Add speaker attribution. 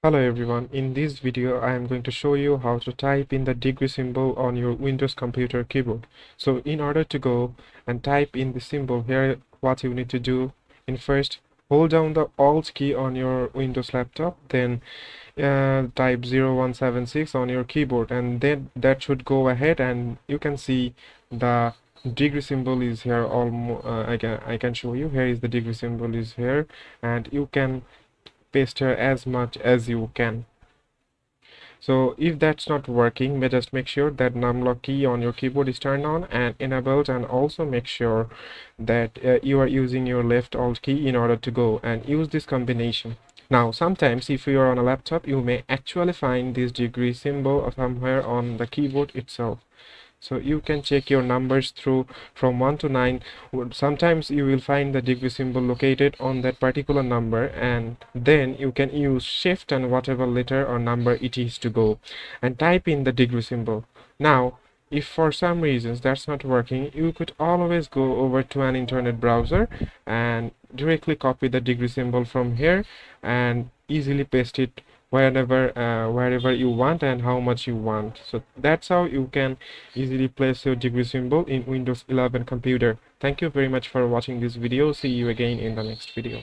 Speaker 1: Hello everyone, in this video I am going to show you how to type in the degree symbol on your Windows computer keyboard. So in order to go and type in the symbol here, what you need to do, in first hold down the Alt key on your Windows laptop, then type 0176 on your keyboard, and then that should go ahead and you can see the degree symbol is here. I can show you. Here is the degree symbol is here, and you can paste here as much as you can. So if that's not working, just make sure that numlock key on your keyboard is turned on and enabled, and also make sure that you are using your left Alt key in order to go and use this combination. Now sometimes if you are on a laptop, you may actually find this degree symbol somewhere on the keyboard itself. So you can check your numbers through from 1 to 9. Sometimes you will find the degree symbol located on that particular number, and then you can use shift and whatever letter or number it is to go and type in the degree symbol. Now if for some reasons that's not working, you could always go over to an internet browser and directly copy the degree symbol from here and easily paste it wherever you want and how much you want. So that's how you can easily place your degree symbol in Windows 11 computer. Thank you very much for watching this video. See you again in the next video.